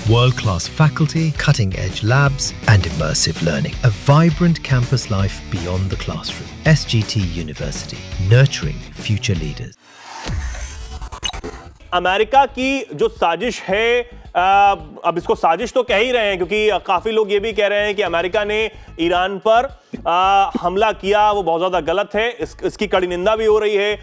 World-class faculty, cutting-edge labs, and immersive learning. A vibrant campus life beyond the classroom. SGT University, nurturing future leaders. America की जो साजिश है, अब इसको साजिश तो कह ही रहे हैं, क्योंकि काफी लोग ये भी कह रहे हैं कि अमेरिका ने ईरान पर हमला किया, वो बहुत ज्यादा गलत है। इसकी कड़ी निंदा भी हो रही है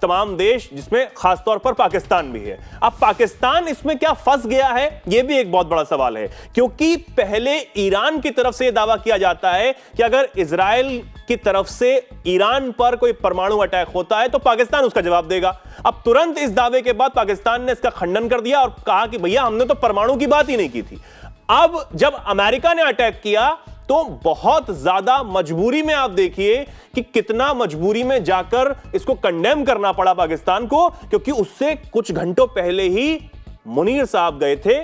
तमाम देश, जिसमें खासतौर पर पाकिस्तान भी है। अब पाकिस्तान इसमें क्या फंस गया है, ये भी एक बहुत बड़ा सवाल है, क्योंकि पहले ईरान की तरफ से दावा किया जाता है कि अगर इजराइल की तरफ से ईरान पर कोई परमाणु अटैक होता है तो पाकिस्तान उसका जवाब देगा। अब तुरंत इस दावे के बाद पाकिस्तान ने इसका खंडन कर दिया और कहा कि भैया हमने तो परमाणु की बात ही नहीं की थी। अब जब अमेरिका ने अटैक किया तो बहुत ज्यादा मजबूरी में, आप देखिए कि कितना मजबूरी में जाकर इसको कंडेम करना पड़ा पाकिस्तान को, क्योंकि उससे कुछ घंटों पहले ही मुनीर साहब गए थे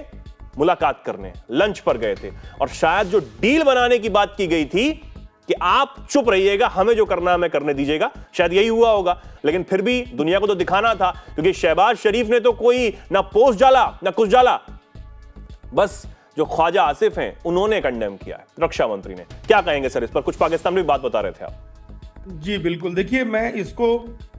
मुलाकात करने, लंच पर गए थे, और शायद जो डील बनाने की बात की गई थी कि आप चुप रहिएगा, हमें जो करना है हमें करने दीजिएगा, शायद यही हुआ होगा। लेकिन फिर भी दुनिया को तो दिखाना था, क्योंकि शहबाज शरीफ ने तो कोई ना पोस्ट डाला ना कुछ डाला, बस जो ख्वाजा आसिफ हैं उन्होंने कंडेम किया है, रक्षा मंत्री ने। क्या कहेंगे सर इस पर? कुछ पाकिस्तान में भी बात बता रहे थे आप। जी बिल्कुल, देखिए मैं इसको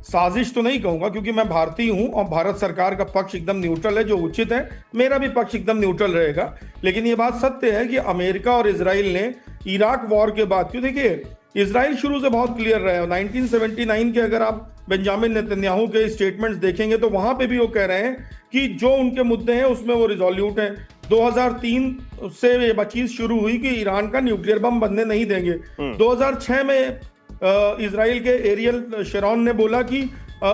साजिश तो नहीं कहूंगा, क्योंकि मैं भारतीय हूं और भारत सरकार का पक्ष एकदम न्यूट्रल है, जो उचित है। मेरा भी पक्ष एकदम न्यूट्रल रहेगा। लेकिन ये बात सत्य है कि अमेरिका और इजराइल ने इराक वॉर के बाद, क्यों देखिए इजराइल शुरू से बहुत क्लियर रहा है। 1979 के अगर आप बेंजामिन नेतन्याहू के स्टेटमेंट्स देखेंगे तो वहां पे भी वो कह रहे हैं कि जो उनके मुद्दे हैं उसमें वो रिजोल्यूट हैं। 2003 से ये चीज शुरू हुई कि ईरान का न्यूक्लियर बम बनने नहीं देंगे। 2006 में इजराइल के एरियल शेरॉन ने बोला कि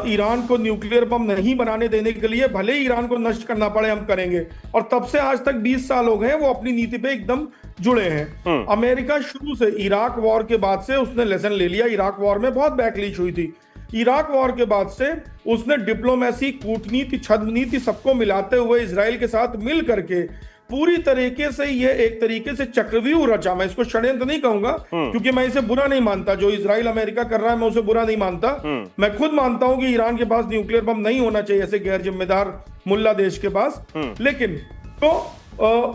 ईरान को न्यूक्लियर बम नहीं बनाने देने के लिए भले ही ईरान को नष्ट करना पड़े हम करेंगे। और तब से आज तक 20 साल हो गए, वो अपनी नीति पे एकदम जुड़े हैं। अमेरिका शुरू से इराक वॉर के बाद से उसने लेसन ले लिया। इराक वॉर में बहुत बैकलिश हुई थी। इराक वॉर के बाद से उसने डिप्लोमेसी, कूटनीति, छद्म नीति सबको मिलाते हुए इजराइल के साथ मिल करके पूरी तरीके से ये एक तरीके से चक्रव्यूह रचा। मैं इसको षड्यंत्र नहीं कहूंगा, क्योंकि मैं इसे बुरा नहीं मानता। जो इजराइल अमेरिका कर रहा है मैं उसे बुरा नहीं मानता। मैं खुद मानता हूं कि ईरान के पास न्यूक्लियर बम नहीं होना चाहिए, ऐसे गैर जिम्मेदार मुल्ला देश के पास। लेकिन तो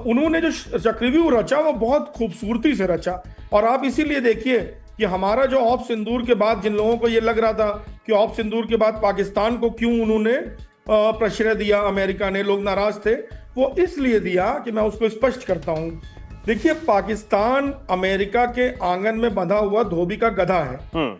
उन्होंने जो चक्रव्यूह रचा वो बहुत खूबसूरती से रचा। और आप इसीलिए देखिए कि हमारा जो ऑप सिंदूर के बाद, जिन लोगों को ये लग रहा था कि ऑप सिंदूर के बाद पाकिस्तान को क्यों उन्होंने प्रश्रय दिया, अमेरिका ने, लोग नाराज थे, वो इसलिए दिया कि मैं उसको स्पष्ट करता हूं। देखिए पाकिस्तान अमेरिका के आंगन में बंधा हुआ धोबी का गधा है,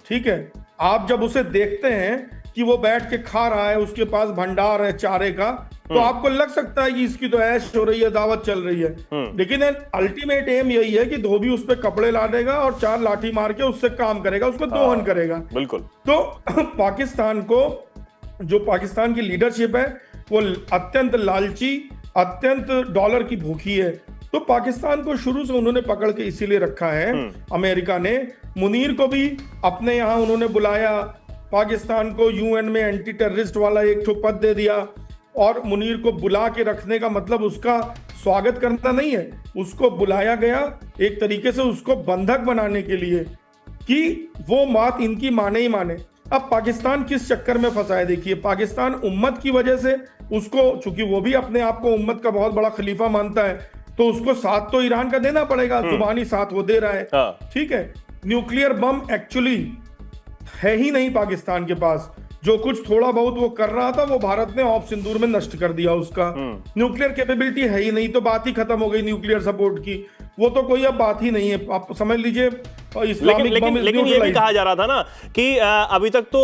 ठीक है। आप जब उसे देखते हैं कि वो बैठ के खा रहा है, उसके पास भंडार है चारे का, तो आपको लग सकता है कि इसकी तो ऐश हो रही है, दावत चल रही है। लेकिन अल्टीमेट एम यही है कि धोबी उस पर कपड़े लादेगा और 4 लाठी मार के उससे काम करेगा, उसको दोहन करेगा। बिल्कुल। तो पाकिस्तान को, जो पाकिस्तान की लीडरशिप है वो अत्यंत लालची, अत्यंत डॉलर की भूखी है। तो पाकिस्तान को शुरू से उन्होंने पकड़ के इसीलिए रखा है। अमेरिका ने मुनीर को भी अपने यहाँ उन्होंने बुलाया, पाकिस्तान को यूएन में एंटी टेररिस्ट वाला एक ठो पद दे दिया। और मुनीर को बुला के रखने का मतलब उसका स्वागत करना नहीं है, उसको बुलाया गया एक तरीके से उसको बंधक बनाने के लिए कि वो बात इनकी माने ही माने। अब पाकिस्तान किस चक्कर में फंसा है देखिए, पाकिस्तान उम्मत की वजह से उसको, चूंकि वो भी अपने आप को उम्मत का बहुत बड़ा खलीफा मानता है, तो उसको साथ तो ईरान का देना पड़ेगा, जुबानी साथ वो दे रहा है, ठीक है। न्यूक्लियर बम एक्चुअली है ही नहीं पाकिस्तान के पास। जो कुछ थोड़ा बहुत वो कर रहा था वो भारत ने ऑप सिंदूर में नष्ट कर दिया उसका। न्यूक्लियर कैपेबिलिटी है ही नहीं, तो बात ही खत्म हो गई न्यूक्लियर सपोर्ट की। वो तो कोई अब बात ही नहीं है, आप समझ लीजिए। लेकिन ये भी कहा जा रहा था ना कि अभी तक तो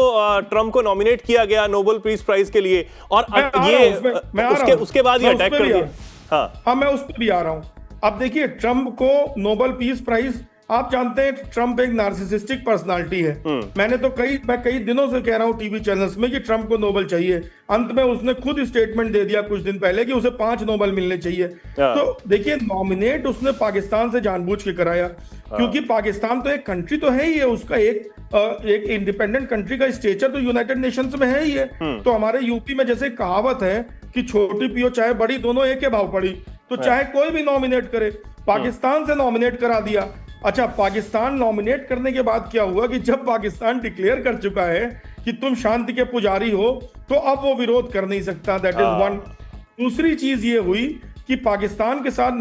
ट्रम्प को नॉमिनेट किया गया नोबेल पीस प्राइज के लिए, और ये उसके बाद ही अटैक कर दिया। हाँ, मैं उस पर भी आ रहा हूँ। अब देखिए ट्रम्प को नोबेल पीस प्राइज, आप जानते हैं ट्रम्प एक नार्सिसिस्टिक पर्सनालिटी है। मैं कई दिनों से कह रहा हूं टीवी चैनल्स में कि ट्रम्प को नोबेल चाहिए। अंत में उसने खुद स्टेटमेंट दे दिया कुछ दिन पहले कि उसे 5 नोबेल मिलने चाहिए। तो देखिए नॉमिनेट उसने पाकिस्तान से जानबूझ के कराया, क्योंकि पाकिस्तान तो एक कंट्री तो है ही है, उसका एक इंडिपेंडेंट कंट्री का स्टेचर तो यूनाइटेड नेशंस में है ही है। तो हमारे यूपी में जैसे कहावत है कि छोटी पियो चाहे बड़ी, दोनों एक के भाव पड़ी। तो चाहे कोई भी नॉमिनेट करे, पाकिस्तान से नॉमिनेट करा दिया। अच्छा, पाकिस्तान नॉमिनेट करने के बाद क्या हुआ कि जब पाकिस्तान डिक्लेयर कर चुका है कि तुम शांति के पुजारी हो, तो अब वो विरोध कर नहीं सकता। That is one. दूसरी चीज ये हुई कि पाकिस्तान के साथ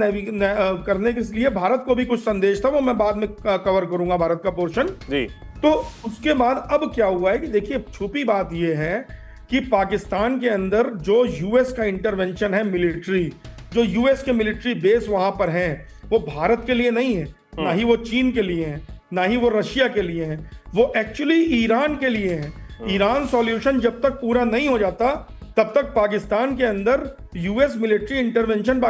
करने के लिए भारत को भी कुछ संदेश था, वो मैं बाद में कवर करूंगा भारत का पोर्शन जी। तो उसके बाद अब क्या हुआ है कि देखिए, छुपी बात यह है कि पाकिस्तान के अंदर जो यूएस का इंटरवेंशन है मिलिट्री, जो यूएस के मिलिट्री बेस वहां पर हैं, वो भारत के लिए नहीं है, ना ही वो चीन के लिए है, ना ही वो रशिया के लिए है, वो एक्चुअली ईरान के लिए है। ईरान सॉल्यूशन जब तक पूरा नहीं हो जाता तब तक पाकिस्तान के अंदर यूएस मिलिट्री इंटरवेंशन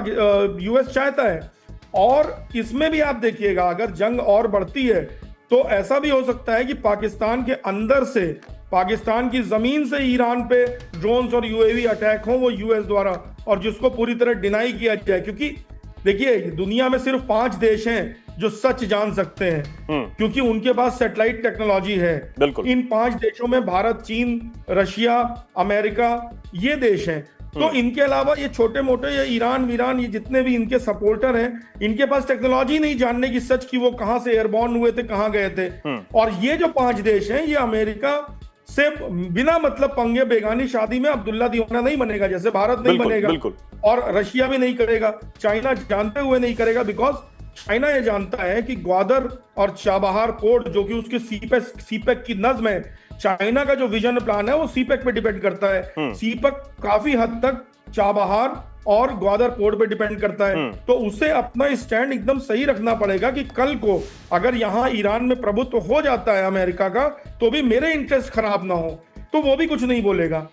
यूएस चाहता है। और इसमें भी आप देखिएगा, अगर जंग और बढ़ती है तो ऐसा भी हो सकता है कि पाकिस्तान के अंदर से, पाकिस्तान की जमीन से ईरान पे ड्रोन्स और यूएवी अटैक हो, वो यूएस द्वारा, और जिसको पूरी तरह डिनाई किया जाए। क्योंकि देखिए, दुनिया में सिर्फ 5 देश हैं जो सच जान सकते हैं, क्योंकि उनके पास सैटेलाइट टेक्नोलॉजी है। बिल्कुल। इन 5 देशों में भारत, चीन, रशिया, अमेरिका, ये देश हैं। तो इनके अलावा ये छोटे मोटे, ये ईरान ये जितने भी इनके सपोर्टर हैं, इनके पास टेक्नोलॉजी नहीं जानने की सच की वो कहां से एयरबॉर्न हुए थे, कहां गए थे। और ये जो 5 देश हैं, ये अमेरिका से बिना मतलब पंगे, बेगानी शादी में अब्दुल्ला दीवाना नहीं बनेगा, जैसे भारत नहीं बनेगा। बिल्कुल। और रशिया भी नहीं करेगा, चाइना जानते हुए नहीं करेगा, बिकॉज चाइना ये जानता है कि ग्वादर और चाबहार पोर्ट, जो कि उसके सीपेक की नज्म है, चाइना का जो विजन प्लान है वो सीपेक पे डिपेंड करता है। सीपेक काफी हद तक चाबहार और ग्वादर पोर्ट पे डिपेंड करता है। तो उसे अपना स्टैंड एकदम सही रखना पड़ेगा कि कल को अगर यहां ईरान में प्रभुत्व हो जाता है अमेरिका का, तो भी मेरे इंटरेस्ट खराब ना हो, तो वो भी कुछ नहीं बोलेगा।